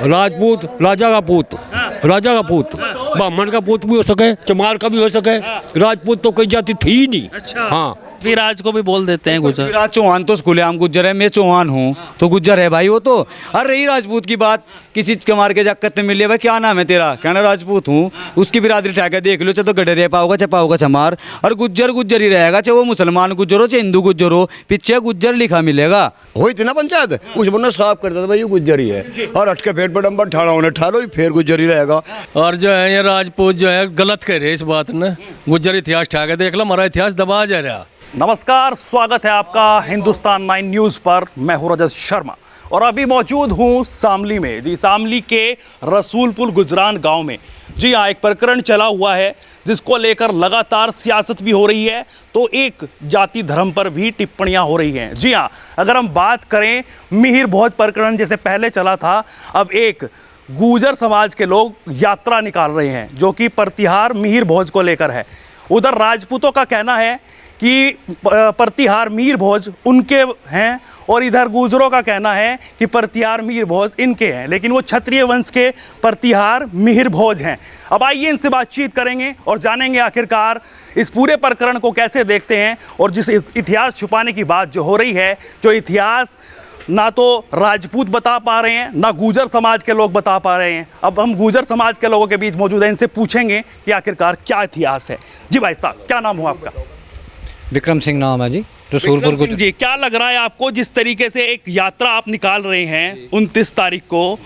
राजपूत राजा का पूत, राजा का पूत, ब्राह्मण का पूत भी हो सके, चमार का भी हो सके, राजपूत तो कोई जाति थी ही नहीं। अच्छा। हाँ, पृथ्वीराज को भी बोल देते हैं गुजर। पृथ्वीराज चौहान तो खुलेआम गुज्जर है, मैं चौहान हूँ तो गुज्जर है भाई वो तो। और रही राजपूत की बात, किसी चमार के जाकत में मिले भाई क्या नाम है तेरा, कहना राजपूत हूँ, उसकी बिरादरी उठा के देख लो, चाहे तो गडरिया पाओगा चाहे पाओगा चमार, और गुज्जर गुज्जर ही रहेगा, चाहे वो मुसलमान गुज्जर हो चाहे हिंदू गुज्जर हो, पीछे गुज्जर लिखा मिलेगा। हुई थी ना पंचायत, उस बंदा साफ करता था भाई ये गुज्जर ही है, और हट के पेट पर डंबर ठाड़ा होने ठालो ही फिर गुज्जर ही रहेगा। और जो है ये राजपूत जो है गलत कह रहे इस बात ने, गुज्जर इतिहास ठा के देख लो, हमारा इतिहास दबा जा रहा। नमस्कार, स्वागत है आपका हिंदुस्तान 9 न्यूज़ पर। मैं हूं रजत शर्मा और अभी मौजूद हूं शामली में। जी, शामली के रसूलपुर गुजरान गांव में। जी हाँ, एक प्रकरण चला हुआ है जिसको लेकर लगातार सियासत भी हो रही है, तो एक जाति धर्म पर भी टिप्पणियां हो रही हैं। जी हाँ, अगर हम बात करें मिहिर भोज प्रकरण जैसे पहले चला था, अब एक गुर्जर समाज के लोग यात्रा निकाल रहे हैं जो कि प्रतिहार मिहिर भोज को लेकर है। उधर राजपूतों का कहना है कि प्रतिहार मिहिर भोज उनके हैं, और इधर गुर्जरों का कहना है कि प्रतिहार मिहिर भोज इनके हैं, लेकिन वो क्षत्रिय वंश के प्रतिहार मिहिर भोज हैं। अब आइए इनसे बातचीत करेंगे और जानेंगे आखिरकार इस पूरे प्रकरण को कैसे देखते हैं, और जिस इतिहास छुपाने की बात जो हो रही है, जो इतिहास ना तो राजपूत बता पा रहे हैं ना गुर्जर समाज के लोग बता पा रहे हैं। अब हम गुर्जर समाज के लोगों के बीच मौजूद हैं, इनसे पूछेंगे कि आखिरकार क्या इतिहास है। जी भाई साहब, क्या नाम हुआ आपका? विक्रम सिंह नाम है जी, विक्रम सिंह जी, क्या लग रहा है आपको जिस तरीके से एक यात्रा आप निकाल रहे हैं 29 तारीख को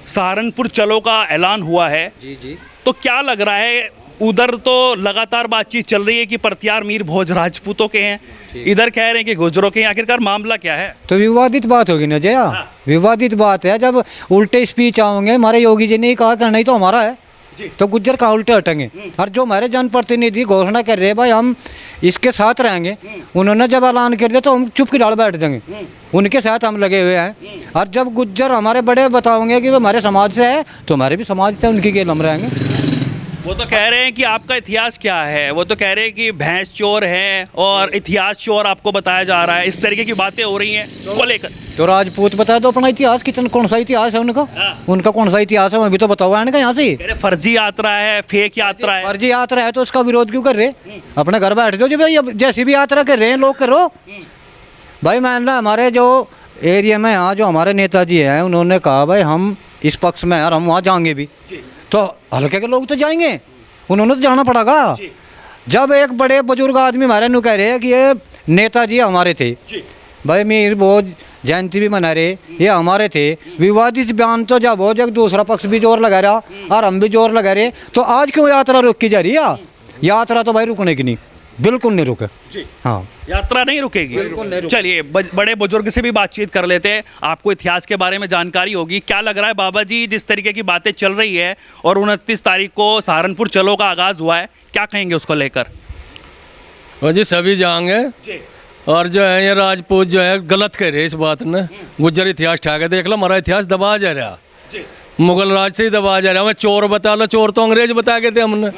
सहारनपुर चलो का ऐलान हुआ है? जी। तो क्या लग रहा है, उधर तो लगातार बातचीत चल रही है कि प्रतिहार मिहिर भोज राजपूतों के हैं, इधर कह रहे हैं कि गुर्जरों के हैं, आखिरकार मामला क्या है? तो विवादित बात होगी ना जया। विवादित बात है, जब उल्टे स्पीच आओगे, हमारे योगी जी ने कहा करना ही तो हमारा है, तो गुज्जर कहाँ उल्टे हटेंगे। और जो हमारे जनप्रतिनिधि घोषणा कर रहे हैं भाई हम इसके साथ रहेंगे, उन्होंने जब ऐलान कर दिया तो हम चुप की डाल बैठ जाएंगे, उनके साथ हम लगे हुए हैं। और जब गुज्जर हमारे बड़े बताओगे कि वो हमारे समाज से है, तो हमारे भी समाज से उनकी गेल हम रहेंगे। वो तो कह रहे हैं कि आपका इतिहास क्या है, वो तो कह रहे हैं कि भैंस चोर है और इतिहास चोर आपको बताया जा रहा है, इस तरीके की बातें हो रही हैं उसको लेकर। तो राजपूत बता दो अपना इतिहास, कितना कौन सा इतिहास है उनका? उनका कौन सा इतिहास है वो भी तो बताओ इनका यहाँ से। कह रहे फर्जी यात्रा है, फेक यात्रा है। फर्जी यात्रा है तो उसका विरोध क्यों कर रहे? अपने घर बैठ जाओ, भाई अब जैसी भी यात्रा कर रहे हैं लोग करो भाई। मान लो हमारे जो एरिया में यहाँ जो हमारे नेताजी हैं, उन्होंने कहा भाई हम इस पक्ष में और हम वहाँ जाएंगे भी, तो हल्के के लोग तो जाएंगे, उन्होंने तो जाना पड़ेगा। जब एक बड़े बुजुर्ग आदमी हमारे नु कह रहे हैं कि ये नेताजी हमारे थे भाई, मिहिर भोज जयंती भी मना रहे, ये हमारे थे, विवादित बयान तो जब हो, जब दूसरा पक्ष भी जोर लगा रहा और हम भी जोर लगा रहे, तो आज क्यों यात्रा रोकी जा रही है? यात्रा तो भाई रुकने की नहीं, बिल्कुल नहीं रुके। हाँ, यात्रा नहीं रुकेगी। चलिए बड़े बुजुर्ग से भी बातचीत कर लेते हैं, आपको इतिहास के बारे में जानकारी होगी। क्या लग रहा है बाबा जी, जिस तरीके की बातें चल रही है और 29 तारीख को सहारनपुर चलो का आगाज हुआ है, क्या कहेंगे उसको लेकर? वो जी सभी जाएंगे, और जो है ये राजपूत जो है गलत कह रहे इस बात ने, गुज्जर इतिहास ठा के देख लो, हमारा इतिहास दबा जा रहा, मुगल राज से ही दबा जा रहा। हमें चोर बता लो, चोर तो अंग्रेज बता के थे हमने,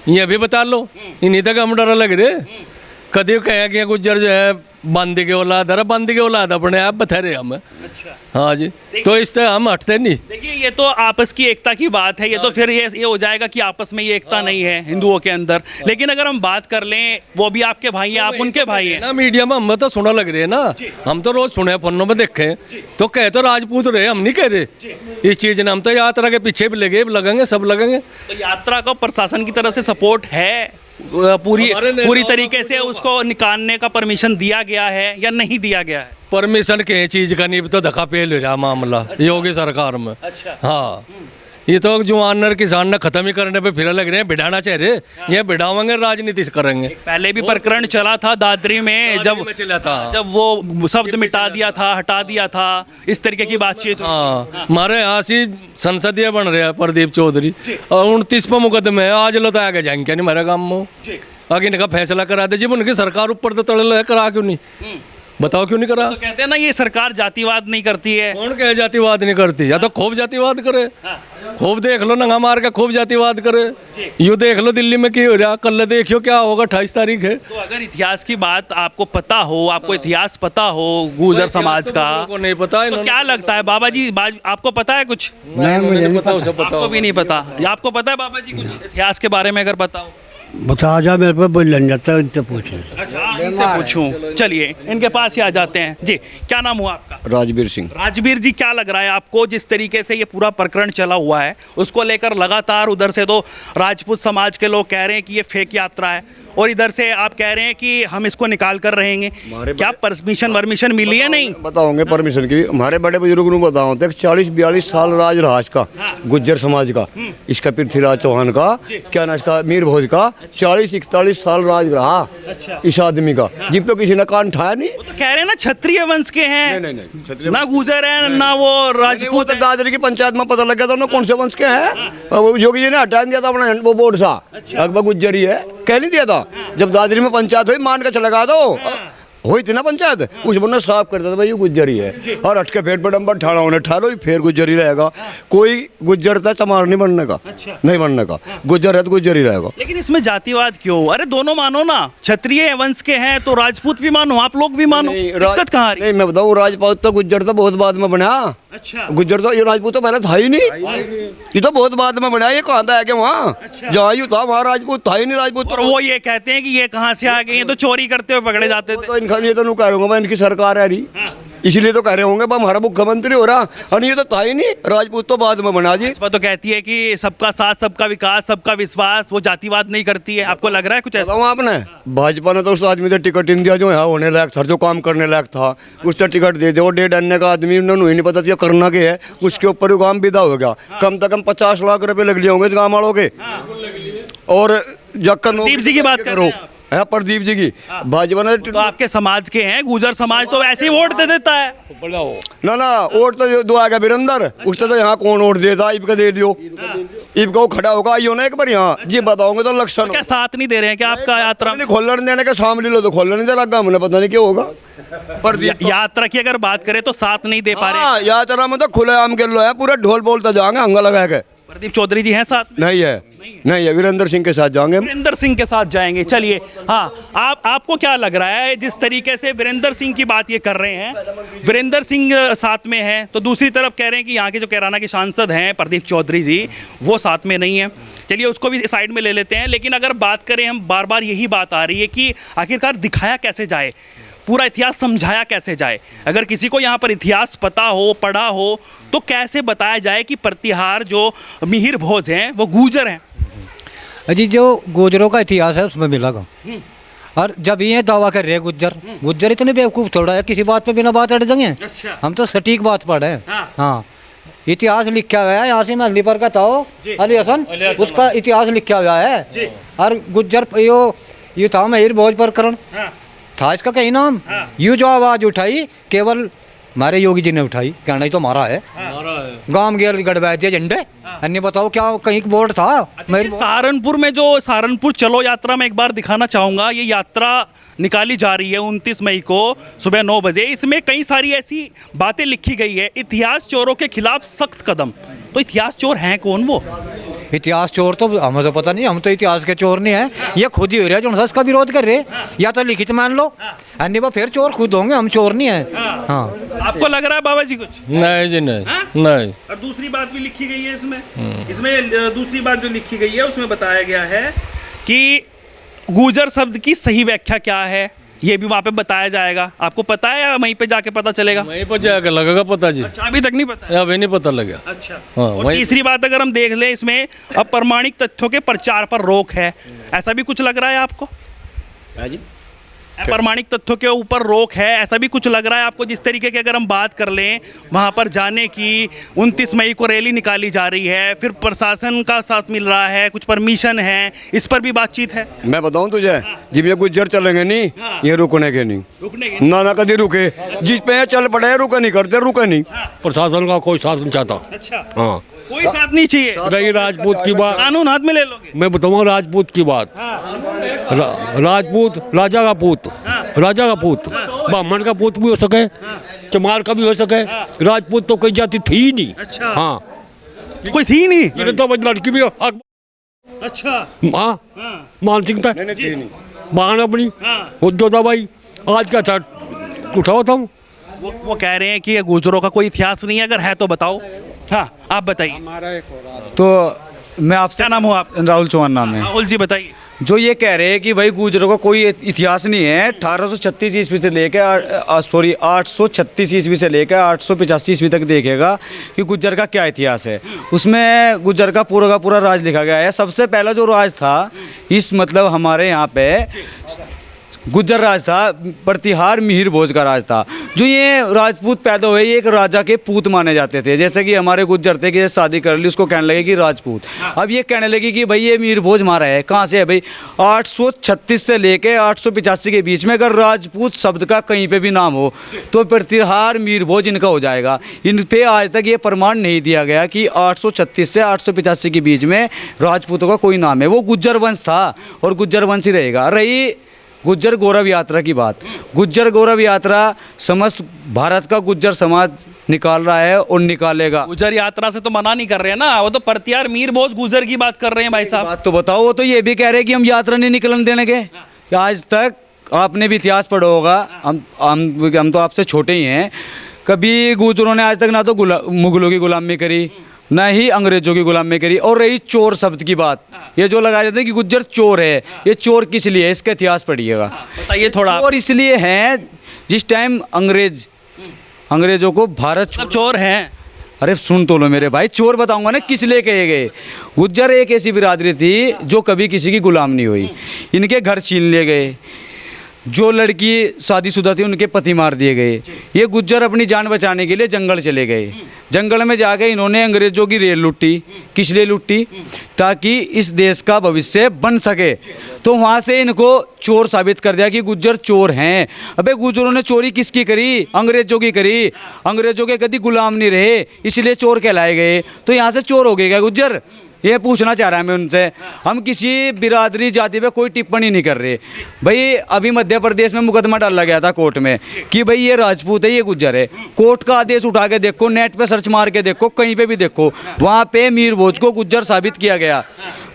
ये भी बता लो, इन्हीं तक हम डर लग रहे। कभी कहे कि गुज्जर जो है बंदी के औलाद है, बंदी के औलाद अपने आप बता रहे हम। अच्छा। हाँ जी, तो इस तरह हम हटते नहीं। देखिए, ये तो आपस की एकता की बात है, ये तो फिर ये हो जाएगा कि आपस में ये एकता नहीं है हिंदुओं के अंदर। लेकिन अगर हम बात कर लें, वो भी आपके भाई हैं, आप उनके भाई हैं ना। मीडिया में हम तो सुना लग रहे हैं ना, हम तो रोज सुने पन्नों में देखे, तो कहे तो राजपूत रहे, हम नहीं कह रहे इस चीज ने। हम तो यात्रा के पीछे भी लगे, लगेंगे, सब लगेंगे। तो यात्रा को प्रशासन की तरफ से सपोर्ट है, पूरी तरीके से उसको निकालने का परमिशन दिया गया है या नहीं दिया गया है? परमिशन के चीज का नहीं, तो धक्का पेल रहा मामला योगी सरकार में। अच्छा। हाँ, ये तो जवान किसान ने खत्म ही करने पे फिर लग रहे हैं, बिठाना चाह रहे, ये बिठावेंगे, राजनीति करेंगे। पहले भी प्रकरण चला था दादरी में, जब वो शब्द मिटा दिया था, हटा दिया था, इस तरीके की बातचीत। हाँ, हमारे यहाँ से संसदीय बन रहे हैं प्रदीप चौधरी, और 29 पे मुकदमे है, आज लो तो आगे जाएंगे नहीं मेरे काम में, आगे इनका फैसला करा दे। जब उनकी सरकार ऊपर तो तड़े करा क्यों नहीं, बताओ क्यों नहीं करा? तो कहते हैं ना ये सरकार जातिवाद नहीं करती है। कौन कहे जातिवाद नहीं करती, या तो खूब जातिवाद करे, खूब देख लो नंगा मार के खूब जातिवाद करे। यू देख लो दिल्ली में क्या हो रहा, कल देखियो क्या होगा 28 तारीख है। तो अगर इतिहास की बात आपको पता हो, आपको इतिहास पता हो गुर्जर समाज का, को नहीं पता तो क्या लगता है बाबा जी, आपको पता है कुछ? नहीं, मुझे नहीं पता, उसे पता आपको भी नहीं पता। आपको पता है बाबा जी कुछ इतिहास के बारे में अगर पता हो? बता जा, मेरे पे बोल लग जाता है, इनसे पूछ ले। अच्छा, इनसे पूछूं। चलिए इनके पास ही आ जाते हैं। जी, क्या नाम हुआ आपका? राजवीर सिंह। राजवीर जी, क्या लग रहा है आपको जिस तरीके से ये पूरा प्रकरण चला हुआ है, उसको लेकर लगातार उधर से तो राजपूत समाज के लोग कह रहे हैं कि ये फेक यात्रा है, और इधर से आप कह रहे हैं कि हम इसको निकाल कर रहेंगे। क्या परमिशन वर्मिशन मिली है? नहीं बताओगे परमिशन की? हमारे बड़े बुजुर्ग ने बताओ, 40-42 साल राज रहा इसका, गुज्जर समाज का, इसका पृथ्वीराज चौहान का, क्या ना इसका मीर भोज का, 40-41 साल राज रहा इस आदमी का। जब तो किसी ने कान उठाया नहीं। वो तो कह रहे हैं ना क्षत्रिय वंश के हैं। नहीं, क्षत्रिय ना गुजर है ना वो वो राजपूत तो है। दादरी की पंचायत में पता लग गया था उन्होंने कौन से वंश के हैं। वो योगी जी ने हटा दिया था अपना वो बोर्ड सा, लगभग गुज्जरी है, कह नहीं दिया था। जब दादरी में पंचायत हुई, मान के चला दो, हुई थी ना पंचायत, उस बंदा साफ करता था भाई ये गुज्जरी है, और हट के पेट पर डंबर ठाड़ा होने ठालो फिर गुज्जरी रहेगा। कोई गुज्जर था चमार नहीं बनने का, नहीं बनने का, गुज्जर है तो गुज्जरी रहेगा। लेकिन इसमें जातिवाद क्यों? अरे दोनों मानो ना, क्षत्रिय वंश के हैं तो राजपूत भी मानो, आप लोग भी मानो, दिक्कत कहाँ आ रही? नहीं, मैं बताऊँ, राजपूत तो गुज्जर तो बहुत बाद में बना। अच्छा, गुज्जर तो ये राजपूत तो पहले था ही नहीं, ये तो बहुत बाद में बना। ये कहाँ था कि वहाँ जहाँ यू था वहाँ राजपूत था ही नहीं। राजपूत और वो ये कहते हैं कि ये कहाँ से आ गए, ये तो चोरी करते हुए पकड़े जाते थे। तो इनका ये तो नहीं कह रहा हूँ मैं, इनकी सरकार है रही, इसलिए तो कह रहे होंगे हमारा मुख्यमंत्री हो रहा, और ये तो था ही नहीं, राजपूत तो बाद में बना जी। भाजपा तो कहती है कि सबका साथ, सबका विकास, सबका विश्वास, वो जातिवाद नहीं करती है। आपको लग रहा है कुछ ऐसा? बताऊँ आपने, भाजपा ने तो उस आदमी से टिकट इन दिया जो यहाँ होने लायक था, जो काम करने लायक था, उससे टिकट दे दे। वो 1.5 अन्य का आदमी, उन्होंने नहीं पता था करना क्या है, उसके ऊपर वो काम विदा हो गया। कम से कम 50 लाख रुपए लग लिए होंगे इस गाँव वालों के। और जक्कर प्रदीप जी की बात कर रहे हैं आप? है प्रदीप जी की भाजपा ने तो आपके समाज के हैं, गुजर समाज तो ऐसे ही वोट दे देता है। ना वोट तो दो आएगा वीरेंद्र, उससे तो यहाँ कौन वोट देता, इब का दे दियो, इब का वो खड़ा होगा आइयो ना एक बार यहाँ जी बताओगे तो लक्षण। क्या साथ नहीं दे रहे हैं क्या आपका यात्रा? खोलने देने का शामिल लो तो खोलने नहीं दे रहा, हमने पता नहीं क्या होगा। पर यात्रा की अगर बात करें तो साथ नहीं दे पा रहे। यात्रा में तो खुले आम के लो है, पूरा ढोल बोलता जाएंगे हंगा लगा के। प्रदीप चौधरी जी हैं साथ? नहीं है, वीरेंद्र सिंह के साथ जाएंगे। वीरेंद्र सिंह के साथ जाएंगे। चलिए, हाँ, आपको क्या लग रहा है जिस तरीके से वीरेंद्र सिंह की बात ये कर रहे हैं, वीरेंद्र सिंह साथ में है, तो दूसरी तरफ कह रहे हैं कि यहाँ के जो कैराना के सांसद हैं प्रदीप चौधरी जी, वो साथ में नहीं है। चलिए उसको भी साइड में ले लेते हैं। लेकिन अगर बात करें, हम बार बार यही बात आ रही है कि आखिरकार दिखाया कैसे जाए, पूरा इतिहास समझाया कैसे जाए। अगर किसी को यहाँ पर इतिहास पता हो, पढ़ा हो, तो कैसे बताया जाए कि प्रतिहार जो मिहिर भोज हैं वो गुजर हैं? अजी जो गुजरों का इतिहास है उसमें मिला का, और जब ये दावा कर रहे हैं गुज्जर इतने बेवकूफ़ थोड़ा है, किसी बात पे बिना बात अड़ देंगे। अच्छा। हम तो सटीक बात पढ़े हैं। हाँ। हाँ, इतिहास लिखा हुआ है, यहाँ से मैं अली पर का था अली हसन, उसका इतिहास लिखा हुआ है। और गुज्जर ये था महिर भोज प्रकरण था इसका कहीं नाम। यूँ जो आवाज़ उठाई केवल हमारे योगी जी ने उठाई, कहना ही तो हमारा है, गांव गेर गड़वाए दिए झंडे, अन्य बताओ क्या कहीं बोर्ड था। ये सहारनपुर में जो सहारनपुर चलो यात्रा में एक बार दिखाना चाहूँगा, ये यात्रा निकाली जा रही है 29 मई को सुबह 9 बजे। इसमें कई सारी ऐसी बातें लिखी गई है, इतिहास चोरों के खिलाफ सख्त कदम। तो इतिहास चोर हैं कौन वो? इतिहास चोर तो हमें तो पता नहीं, हम तो इतिहास के चोर नहीं हैं, ये खुद ही हो रहा है जो इसका विरोध कर रहे। या तो लिखित मान लो, अन्य फिर चोर खुद होंगे, हम चोर नहीं हैं। हाँ, आपको लग रहा है बाबा जी कुछ? नहीं जी, नहीं। और दूसरी बात भी लिखी गई है इसमें दूसरी बात जो लिखी गई है उसमें बताया गया है कि गुजर शब्द की सही व्याख्या क्या है, ये भी वहाँ पे बताया जाएगा। आपको पता है या वहीं पे जाके पता चलेगा? वहीं पर जाकर लगेगा पता जी। अच्छा, अभी तक नहीं पता है? अभी नहीं पता लगा। अच्छा। हाँ, और तीसरी बात अगर हम देख लें, इसमें अप्रमाणिक तथ्यों के प्रचार पर रोक है, ऐसा भी कुछ लग रहा है आपको? अप्रमाणिक तथ्यों के ऊपर रोक है, ऐसा भी कुछ लग रहा है आपको? जिस तरीके की अगर हम बात कर लें वहाँ पर जाने की, 29 मई को रैली निकाली जा रही है, फिर प्रशासन का साथ मिल रहा है, कुछ परमिशन है, इस पर भी बातचीत है। मैं बताऊं तुझे, जब ये गुज्जर चलेंगे नहीं, ये रुकने के नहीं, रुकने के ना कभी रुके, जिस पे चल पड़े रुके नहीं करते, रुके नहीं। प्रशासन का कोई साथ नहीं चाहता। अच्छा, हाँ, कोई साथ नहीं चाहिए। रही राजपूत की बात, कानून हाथ में ले लोगे? मैं बताऊंगा राजपूत की बात। राजपूत राजा का पूत, राजा का पूत, ब्राह्मण का पूत भी हो सके, चमार का भी हो सके, राजपूत तो कोई जाति थी ही नहीं। अच्छा। हाँ, कोई थी नहीं। मेरे तो बड़ी लड़की भी अच्छा माँ मान सिंह था बहन अपनी वो जो था भाई आज का था उठाओ तुम। वो कह रहे हैं कि ये गुजरों का कोई इतिहास नहीं है, अगर है तो बताओ। हाँ आप बताइए। तो मैं आपसे, क्या नाम हो आप? राहुल चौहान नाम है। राहुल जी बताइए। जो ये कह रहे हैं कि भाई गुजरों का कोई इतिहास नहीं है, 1836 ईस्वी से लेकर 836 ईस्वी से लेकर 885 ईस्वी तक देखेगा कि गुज्जर का क्या इतिहास है। उसमें गुज्जर का पूरा राज लिखा गया है। सबसे पहला जो राज था इस मतलब हमारे यहाँ पे गुज्जर राज था, प्रतिहार मिहिर भोज का राज था। जो ये राजपूत पैदा हुए ये एक राजा के पूत माने जाते थे। जैसे कि हमारे गुज्जर थे कि शादी कर ली, उसको कहने लगे कि राजपूत। अब ये कहने लगे कि भाई ये मिहिर भोज हमारा है। कहाँ से है भाई? 836 से लेके 885 के बीच में अगर राजपूत शब्द का कहीं पे भी नाम हो तो प्रतिहार मिहिर भोज इनका हो जाएगा। इन पे आज तक ये प्रमाण नहीं दिया गया कि 836 से 885 के बीच में राजपूतों का कोई नाम है। वो गुज्जर वंश था और गुज्जर वंश ही रहेगा। रही गुज्जर गौरव यात्रा की बात, गुज्जर गौरव यात्रा समस्त भारत का गुज्जर समाज निकाल रहा है और निकालेगा। गुजर यात्रा से तो मना नहीं कर रहे हैं ना, वो तो प्रतिहार मीर भोज गुजर की बात कर रहे हैं भाई साहब। बात तो बताओ। वो तो ये भी कह रहे हैं कि हम यात्रा नहीं निकलने देने के। आज तक आपने भी इतिहास पढ़ा होगा, हम तो आपसे छोटे ही हैं। कभी गुजरों ने आज तक ना तो मुगलों की गुलामी करी ना ही अंग्रेजों की गुलामी करी। और रही चोर शब्द की बात, ये जो लगाया जाता है कि गुज्जर चोर है, ये चोर किस लिए है इसका इतिहास पढ़िएगा। बताइए थोड़ा। चोर इसलिए है जिस टाइम अंग्रेजों को भारत चोर हैं। अरे सुन तो लो मेरे भाई, चोर बताऊंगा ना किस लिए कहे गए। गुज्जर एक ऐसी बिरादरी थी जो कभी किसी की गुलाम नहीं हुई। इनके घर छीन लिए गए, जो लड़की शादीशुदा थी उनके पति मार दिए गए। ये गुज्जर अपनी जान बचाने के लिए जंगल चले गए। जंगल में जाके इन्होंने अंग्रेजों की रेल लूटी। किस लिए लूटी? ताकि इस देश का भविष्य बन सके। तो वहाँ से इनको चोर साबित कर दिया कि गुज्जर चोर हैं। अबे गुज्जरों ने चोरी किसकी करी? अंग्रेजों की करी। अंग्रेजों के कभी गुलाम नहीं रहे, इसलिए चोर कहलाए गए। तो यहाँ से चोर हो गए क्या गुज्जर? ये पूछना चाह रहा है मैं उनसे। हम किसी बिरादरी जाति पे कोई टिप्पणी नहीं कर रहे भाई। अभी मध्य प्रदेश में मुकदमा डाला गया था कोर्ट में कि भाई ये राजपूत है, ये गुज्जर है। कोर्ट का आदेश उठा के देखो, नेट पे सर्च मार के देखो, कहीं पे भी देखो, वहाँ पे मीर भोज को गुज्जर साबित किया गया।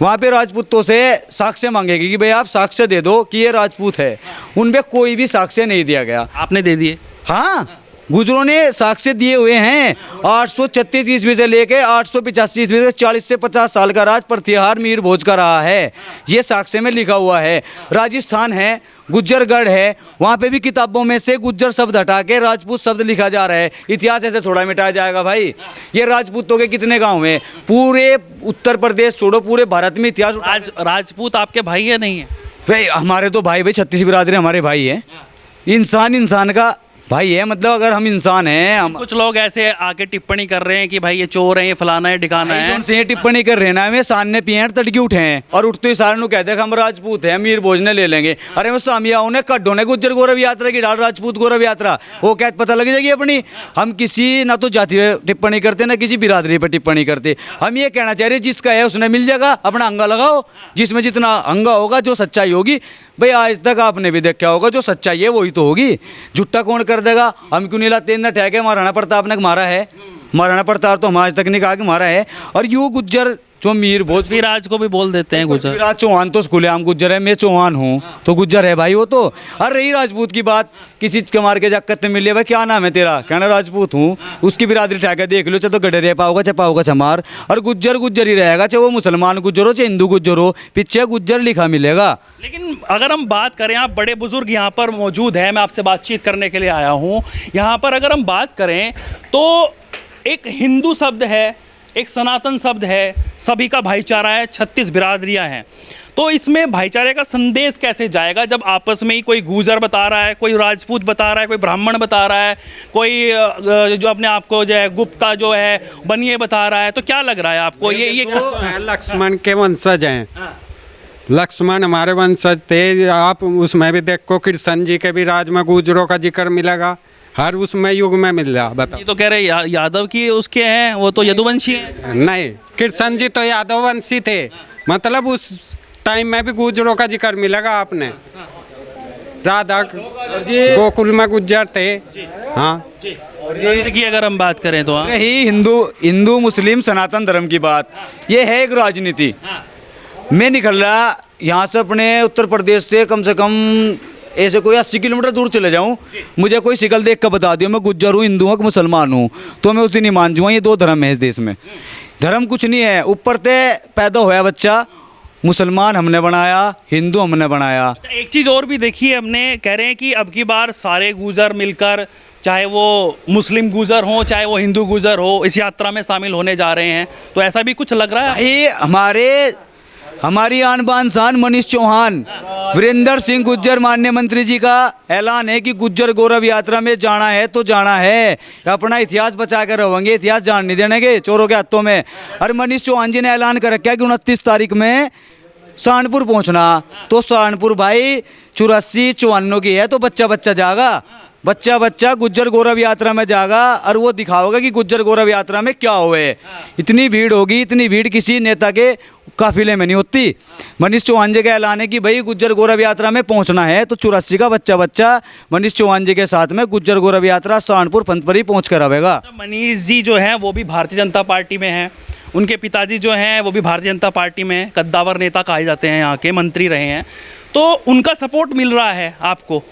वहाँ पे राजपूतों से साक्ष्य मांगेगी कि भाई आप साक्ष्य दे दो कि ये राजपूत है। उनपे कोई भी साक्ष्य नहीं दिया गया। आपने दे दिए? हाँ, गुजरों ने साक्ष्य दिए हुए हैं। 836 ईस्वी से लेके 885 ईस्वी तक 40 से 50 साल का राज प्रतिहार मीर भोज का रहा है। ये साक्ष्य में लिखा हुआ है। राजस्थान है, गुज्जरगढ़ है, वहाँ पे भी किताबों में से गुज्जर शब्द हटा के राजपूत शब्द लिखा जा रहा है। इतिहास ऐसे थोड़ा मिटाया जाएगा भाई। ये राजपूतों के कितने गांव हैं? पूरे उत्तर प्रदेश छोड़ो, पूरे भारत में इतिहास। राजपूत आपके भाई है नहीं है? भाई हमारे तो भाई 36 बिरादरी हमारे भाई हैं। इंसान का भाई है। मतलब अगर हम इंसान हैं, हम कुछ लोग ऐसे आके टिप्पणी कर रहे हैं कि भाई ये चोर है, ये फलाना है, ठिकाना है। उनसे ये टिप्पणी कर रहे हैं ना, हमें सामने पिए तड़के उठे हैं और उठते ही सारे कहते हैं हम राजपूत हैं, मीर भोज ने ले लेंगे। अरे वो सामियाओं ने कड्डों ने गुज्जर गौरव यात्रा की डाल राजपूत गौरव यात्रा, वो क्या पता लग जाएगी अपनी। हम किसी ना तो जाति पे टिप्पणी करते ना किसी बिरादरी पर टिप्पणी करते। हम ये कहना चाह रहे जिसका है उसने मिल जाएगा, अपना अंगा लगाओ। जिसमें जितना अंगा होगा, जो सच्चाई होगी भाई, आज तक आपने भी देखा होगा, जो सच्चाई है वही तो होगी। झूठा कौन कर देगा? हम क्यों नहीं लाते? न ठहके महाराणा प्रताप ने मारा है। महाराणा प्रताप तो हम आज तक नहीं कहा कि मारा है। और यूँ गुज्जर जो मीर भोज पृथ्वीराज को भी बोल देते हैं गुज्जर। पृथ्वीराज चौहान तो खुलेआम गुज्जर है, मैं चौहान हूँ तो गुज्जर है भाई वो तो। अरे रही राजपूत की बात, किसी के मार के जाकर मिल लिया भाई क्या नाम है तेरा, कहना राजपूत हूँ, उसकी बिरादरी ठहके देख लो, चाहे तो गडरिया पाओगा चाहे पाओगा चमार। और गुज्जर गुज्जर ही रहेगा, चाहे वो मुसलमान गुज्जर हो चाहे हिंदू गुज्जर हो, पीछे गुज्जर लिखा मिलेगा। लेकिन अगर हम बात करें, आप बड़े बुजुर्ग यहाँ पर मौजूद हैं, मैं आपसे बातचीत करने के लिए आया हूँ यहाँ पर। अगर हम बात करें तो एक हिंदू शब्द है, एक सनातन शब्द है, सभी का भाईचारा है, 36 बिरादरियां हैं। तो इसमें भाईचारे का संदेश कैसे जाएगा जब आपस में ही कोई गुजर बता रहा है, कोई राजपूत बता रहा है, कोई ब्राह्मण बता रहा है, कोई जो अपने आप को जो है गुप्ता जो है बनिए बता रहा है। तो क्या लग रहा है आपको? ये लक्ष्मण के वंशज हैं। लक्ष्मण हमारे वंशज थे। आप उसमें भी देखो कृष्ण जी के भी राज में गुजरों का जिक्र मिलेगा, हर उसमें युग में मिल रहा। बताओ। ये तो कह रहे यादव की उसके हैं, वो तो यदुवंशी हैं। नहीं, कृष्ण जी तो यादव वंशी थे, मतलब उस टाइम में भी गुजरों का जिक्र मिलेगा आपने। राधा गोकुल में गुज्जर थे। हाँ धर्म की अगर हम बात करें तो हाँ रही हिंदू मुस्लिम सनातन धर्म की बात, ये है एक राजनीति। मैं निकल रहा यहाँ से अपने उत्तर प्रदेश से कम ऐसे कोई 80 किलोमीटर दूर चले जाऊँ, मुझे कोई शिकल देख कर बता दियो मैं गुज्जर हूँ, हिंदू हूँ कि मुसलमान हूँ, तो मैं उस दिन ही मान जाऊँगा ये दो धर्म है इस देश में। धर्म कुछ नहीं है, ऊपर से पैदा होया बच्चा, मुसलमान हमने बनाया, हिंदू हमने बनाया। एक चीज़ और भी देखी है हमने, कह रहे हैं कि अब की बार सारे गुजर मिलकर, चाहे वो मुस्लिम गुजर हो चाहे वो हिंदू गुजर हो, इस यात्रा में शामिल होने जा रहे हैं, तो ऐसा भी कुछ लग रहा है? ये हमारी आन बान शान मनीष चौहान, वीरेंद्र सिंह गुज्जर माननीय मंत्री जी का ऐलान है कि गुज्जर गौरव यात्रा में जाना है तो जाना है, अपना इतिहास बचा कर रहेंगे, इतिहास जान नहीं देंगे चोरों के हाथों में। और मनीष चौहान जी ने ऐलान कर रखा है कि 29 तारीख में सहारनपुर पहुंचना, तो सहारनपुर भाई 84-54 की है, तो बच्चा जागा, बच्चा गुज्जर गौरव यात्रा में जागा और वो दिखाओगे कि गुज्जर गौरव यात्रा में क्या हुए। इतनी भीड़ होगी, इतनी भीड़ किसी नेता के काफिले में नहीं होती। मनीष चौहान जी का ऐलान है कि भाई गुज्जर गौरव यात्रा में पहुंचना है, तो 84 का बच्चा मनीष चौहान जी के साथ में गुज्जर गौरव यात्रा सहारनपुर पंतपरी पहुंच कर आवेगा। मनीष जी जो हैं वो भी भारतीय जनता पार्टी में हैं, उनके पिताजी जो हैं वो भी भारतीय जनता पार्टी में कद्दावर नेता कहे जाते हैं, यहाँ के मंत्री रहे हैं, तो उनका सपोर्ट मिल रहा है आपको?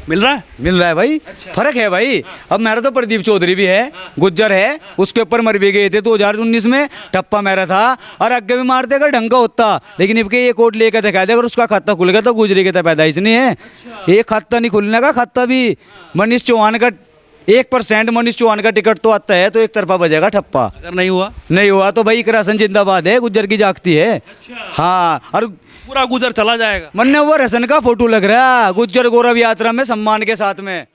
मिल रहा है भाई। अच्छा। फर्क है भाई। अब मेरा तो प्रदीप चौधरी भी है, गुज्जर है, उसके ऊपर मर भी गए थे 2019 में, टप्पा मेरा था, और आगे भी मार देगा ढंग का होता, लेकिन इनके ये कोड लेकर दिखा देगा, उसका खाता खुल गया तो गुजरी के पैदाइश नहीं है। ये खाता नहीं खुलने का, खाता भी मनीष चौहान का 1% मनीष चौहान का टिकट तो आता है, तो एक तरफा बजेगा ठप्पा। अगर नहीं हुआ तो भाई राशन जिंदाबाद है, गुज्जर की जागती है। अच्छा। हाँ, और पूरा गुजर चला जाएगा। मन्ने वो रसन का फोटो लग रहा है गुज्जर गौरव यात्रा में सम्मान के साथ में।